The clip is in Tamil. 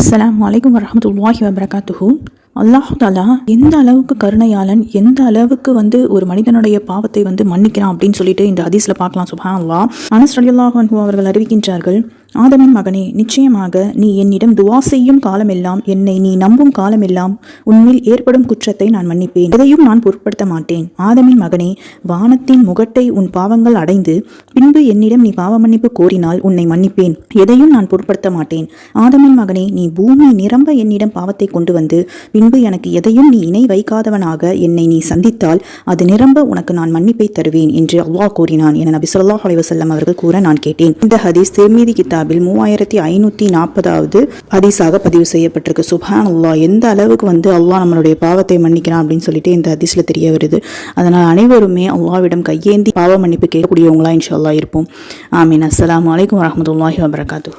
அஸ்ஸலாமு அலைக்கும் வரஹ்மத்துல்லாஹி வபரகாத்துஹு. அல்லாஹ் தஆலா எந்த அளவுக்கு கருணையாளன், எந்த அளவுக்கு ஒரு மனிதனுடைய பாவத்தை மன்னிக்கிறான் அப்படின்னு சொல்லிட்டு இந்த ஹதீஸ்ல பார்க்கலாம். சுப்ஹானல்லாஹ். அனஸ் ரலியல்லாஹு அன்ஹு அவர்கள் அறிவிக்கின்றார்கள், ஆதமின் மகனே, நிச்சயமாக நீ என்னிடம் துவா செய்யும் காலமெல்லாம், என்னை நீ நம்பும் காலமெல்லாம் உன்னில் ஏற்படும் குற்றத்தை நான் மன்னிப்பேன், எதையும் நான் பொருட்படுத்த மாட்டேன். ஆதமின் மகனே, வானத்தின் முகட்டை உன் பாவங்கள் அடைந்து பின்பு என்னிடம் நீ பாவ மன்னிப்பு கோரினால் உன்னை மன்னிப்பேன், எதையும் நான் பொருட்படுத்த மாட்டேன். ஆதமின் மகனே, நீ பூமி நிரம்ப என்னிடம் பாவத்தை கொண்டு வந்து பின்பு எனக்கு எதையும் நீ இணை வைக்காதவனாக என்னை நீ சந்தித்தால் அது நிரம்ப உனக்கு நான் மன்னிப்பை தருவேன் என்று அல்லாஹ் கூறினான் என நபி ஸல்லல்லாஹு அலைஹி வஸல்லம் அவர்கள் கூற நான் கேட்டேன். இந்த ஹதீஸ் திர்மிதி கிதாபில் 3540வது ஹதீஸாக பதிவு செய்யப்பட்டிருக்கு. சுப்ஹானல்லாஹ். எந்த அளவுக்கு அல்லாஹ் நம்மளுடைய பாவத்தை மன்னிக்கிறான் அப்படின்னு சொல்லிட்டு இந்த ஹதீஸ்ல தெரிய வருது. அதனால் அனைவருமே அல்லாஹ்விடம் கையேந்தி பாவ மன்னிப்பு கேட்கக்கூடியவங்களா இன்ஷா அல்லாஹ் இருப்போம். ஆமீன். அஸ்ஸலாமு அலைக்கும் வரஹ்மத்துல்லாஹி வபரகாத்துஹு.